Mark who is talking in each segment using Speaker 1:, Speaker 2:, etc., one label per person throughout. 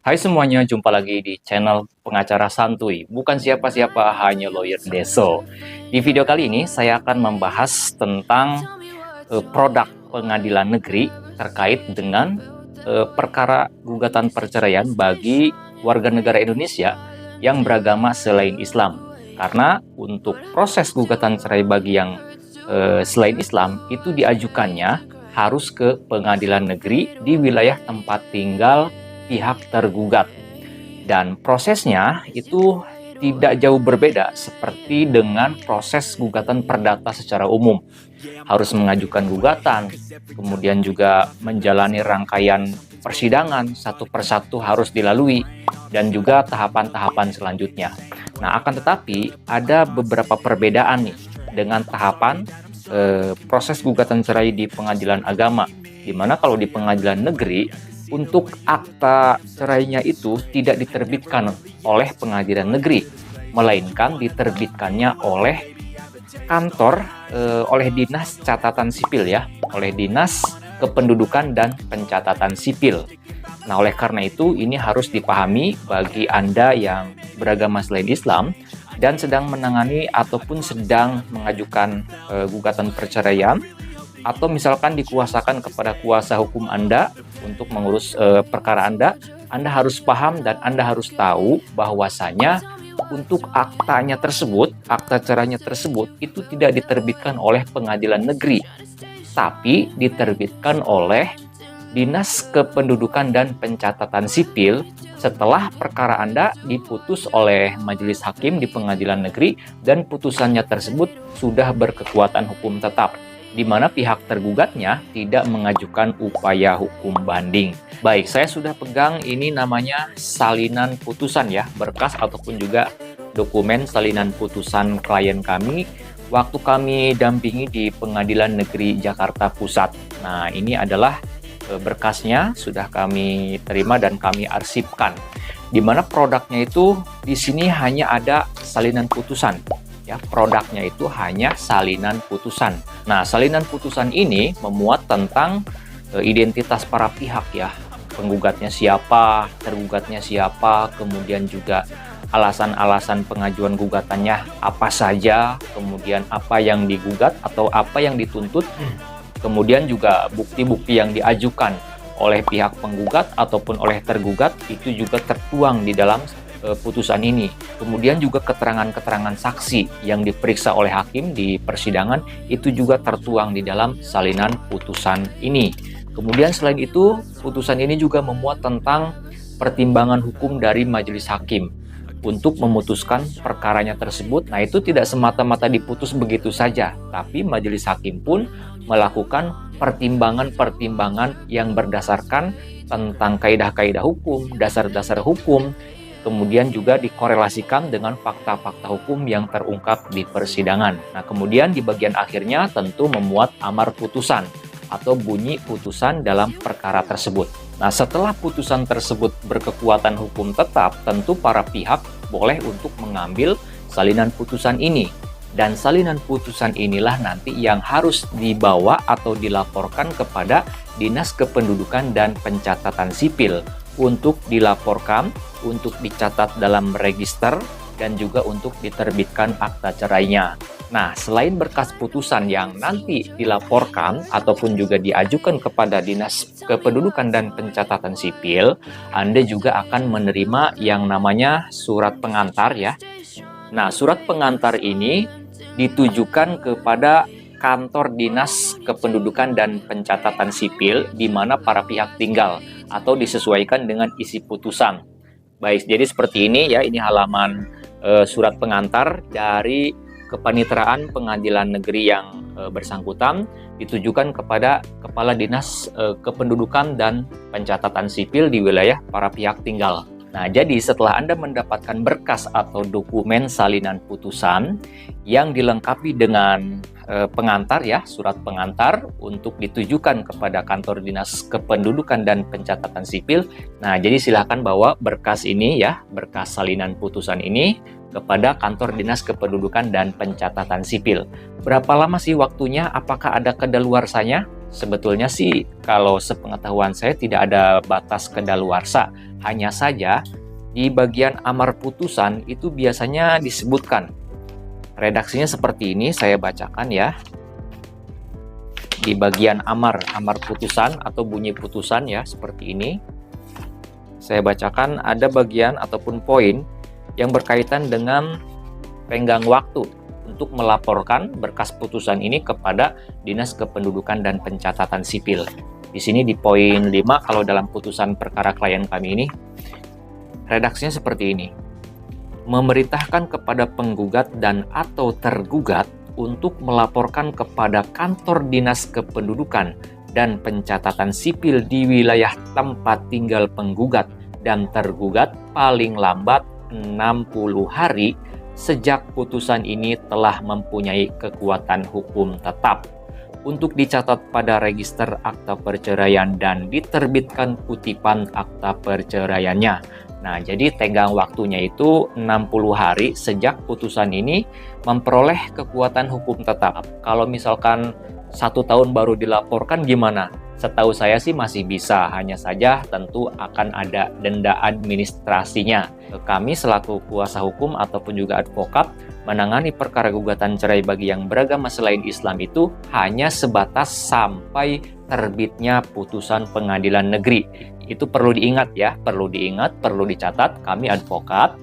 Speaker 1: Hai semuanya, jumpa lagi di channel Pengacara Santuy. Bukan siapa-siapa, hanya Lawyer Deso. Di video kali ini saya akan membahas tentang produk pengadilan negeri terkait dengan perkara gugatan perceraian bagi warga negara Indonesia yang beragama selain Islam. Karena untuk proses gugatan cerai bagi yang selain Islam itu diajukannya harus ke pengadilan negeri di wilayah tempat tinggal pihak tergugat, dan prosesnya itu tidak jauh berbeda seperti dengan proses gugatan perdata secara umum. Harus mengajukan gugatan, kemudian juga menjalani rangkaian persidangan satu persatu harus dilalui, dan juga tahapan-tahapan selanjutnya. Nah, akan tetapi ada beberapa perbedaan nih dengan tahapan proses gugatan cerai di pengadilan agama, di mana kalau di pengadilan negeri untuk akta cerainya itu tidak diterbitkan oleh pengadilan negeri, melainkan diterbitkannya oleh kantor, oleh dinas catatan sipil ya, oleh dinas kependudukan dan pencatatan sipil. Nah, oleh karena itu ini harus dipahami bagi Anda yang beragama selain Islam dan sedang menangani ataupun sedang mengajukan gugatan perceraian, atau misalkan dikuasakan kepada kuasa hukum Anda untuk mengurus perkara Anda harus paham dan Anda harus tahu bahwasanya untuk aktanya tersebut, akta cerainya tersebut itu tidak diterbitkan oleh pengadilan negeri, tapi diterbitkan oleh Dinas Kependudukan dan Pencatatan Sipil setelah perkara Anda diputus oleh majelis hakim di pengadilan negeri dan putusannya tersebut sudah berkekuatan hukum tetap, di mana pihak tergugatnya tidak mengajukan upaya hukum banding. Baik, saya sudah pegang ini namanya salinan putusan ya, berkas ataupun juga dokumen salinan putusan klien kami waktu kami dampingi di Pengadilan Negeri Jakarta Pusat. Nah, ini adalah berkasnya sudah kami terima dan kami arsipkan. Di mana produknya itu di sini hanya ada salinan putusan. Ya, produknya itu hanya salinan putusan. Nah, salinan putusan ini memuat tentang identitas para pihak ya. Penggugatnya siapa, tergugatnya siapa, kemudian juga alasan-alasan pengajuan gugatannya apa saja, kemudian apa yang digugat atau apa yang dituntut, kemudian juga bukti-bukti yang diajukan oleh pihak penggugat ataupun oleh tergugat itu juga tertuang di dalam putusan ini. Kemudian juga keterangan-keterangan saksi yang diperiksa oleh hakim di persidangan itu juga tertuang di dalam salinan putusan ini. Kemudian selain itu, putusan ini juga memuat tentang pertimbangan hukum dari majelis hakim untuk memutuskan perkaranya tersebut. Nah, itu tidak semata-mata diputus begitu saja, tapi majelis hakim pun melakukan pertimbangan-pertimbangan yang berdasarkan tentang kaidah-kaidah hukum, dasar-dasar hukum, kemudian juga dikorelasikan dengan fakta-fakta hukum yang terungkap di persidangan. Nah, kemudian di bagian akhirnya tentu memuat amar putusan atau bunyi putusan dalam perkara tersebut. Nah, setelah putusan tersebut berkekuatan hukum tetap, tentu para pihak boleh untuk mengambil salinan putusan ini. Dan salinan putusan inilah nanti yang harus dibawa atau dilaporkan kepada Dinas Kependudukan dan Pencatatan Sipil untuk dilaporkan, untuk dicatat dalam register, dan juga untuk diterbitkan akta cerainya. Nah, selain berkas putusan yang nanti dilaporkan ataupun juga diajukan kepada Dinas Kependudukan dan Pencatatan Sipil, Anda juga akan menerima yang namanya surat pengantar ya. Nah, surat pengantar ini ditujukan kepada kantor Dinas Kependudukan dan Pencatatan Sipil di mana para pihak tinggal atau disesuaikan dengan isi putusan. Baik, jadi seperti ini ya, ini halaman surat pengantar dari Kepanitraan Pengadilan Negeri yang bersangkutan ditujukan kepada Kepala Dinas Kependudukan dan Pencatatan Sipil di wilayah para pihak tinggal. Nah, jadi setelah Anda mendapatkan berkas atau dokumen salinan putusan yang dilengkapi dengan pengantar ya, surat pengantar untuk ditujukan kepada kantor Dinas Kependudukan dan Pencatatan Sipil. Nah, jadi silakan bawa berkas ini ya, berkas salinan putusan ini kepada kantor Dinas Kependudukan dan Pencatatan Sipil. Berapa lama sih waktunya? Apakah ada kedaluarsanya? Sebetulnya sih kalau sepengetahuan saya tidak ada batas kedaluarsa. Hanya saja di bagian amar putusan itu biasanya disebutkan. Redaksinya seperti ini, saya bacakan ya. Di bagian amar putusan atau bunyi putusan ya, seperti ini. Saya bacakan ada bagian ataupun poin yang berkaitan dengan tenggang waktu untuk melaporkan berkas putusan ini kepada Dinas Kependudukan dan Pencatatan Sipil. Di sini di poin 5 kalau dalam putusan perkara klien kami ini, redaksinya seperti ini. Memerintahkan kepada penggugat dan atau tergugat untuk melaporkan kepada kantor Dinas Kependudukan dan Pencatatan Sipil di wilayah tempat tinggal penggugat dan tergugat paling lambat 60 hari sejak putusan ini telah mempunyai kekuatan hukum tetap, untuk dicatat pada register akta perceraian dan diterbitkan kutipan akta perceraiannya. Nah, jadi tenggang waktunya itu 60 hari sejak putusan ini memperoleh kekuatan hukum tetap. Kalau misalkan 1 tahun baru dilaporkan gimana? Setahu saya sih masih bisa, hanya saja tentu akan ada denda administrasinya. Kami selaku kuasa hukum ataupun juga advokat menangani perkara gugatan cerai bagi yang beragama selain Islam itu hanya sebatas sampai terbitnya putusan pengadilan negeri. Itu perlu diingat ya, perlu dicatat, kami advokat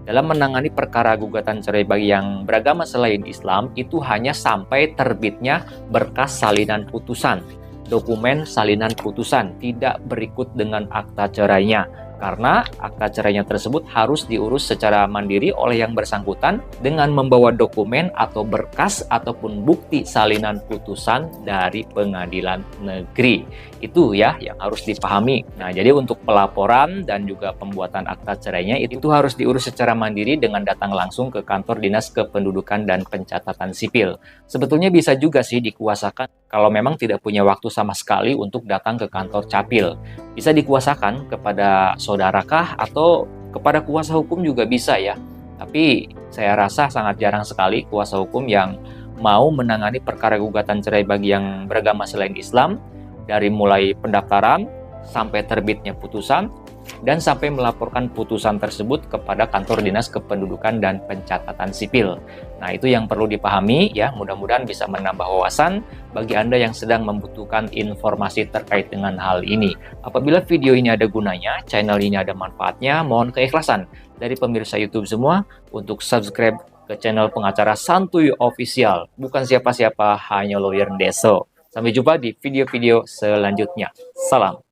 Speaker 1: dalam menangani perkara gugatan cerai bagi yang beragama selain Islam itu hanya sampai terbitnya berkas salinan putusan. Dokumen salinan putusan tidak berikut dengan akta cerainya, karena akta cerainya tersebut harus diurus secara mandiri oleh yang bersangkutan dengan membawa dokumen atau berkas ataupun bukti salinan putusan dari pengadilan negeri. Itu ya yang harus dipahami. Nah, jadi untuk pelaporan dan juga pembuatan akta cerainya itu harus diurus secara mandiri dengan datang langsung ke kantor Dinas Kependudukan dan Pencatatan Sipil. Sebetulnya bisa juga sih dikuasakan kalau memang tidak punya waktu sama sekali untuk datang ke kantor Capil. Bisa dikuasakan kepada saudarakah atau kepada kuasa hukum juga bisa ya. Tapi saya rasa sangat jarang sekali kuasa hukum yang mau menangani perkara gugatan cerai bagi yang beragama selain Islam dari mulai pendaftaran sampai terbitnya putusan dan sampai melaporkan putusan tersebut kepada kantor Dinas Kependudukan dan Pencatatan Sipil. Nah, itu yang perlu dipahami ya, mudah-mudahan bisa menambah wawasan bagi Anda yang sedang membutuhkan informasi terkait dengan hal ini. Apabila video ini ada gunanya, channel ini ada manfaatnya, mohon keikhlasan dari pemirsa YouTube semua untuk subscribe ke channel pengacara Santuy Official. Bukan siapa-siapa, hanya lawyer Deso. Sampai jumpa di video-video selanjutnya. Salam.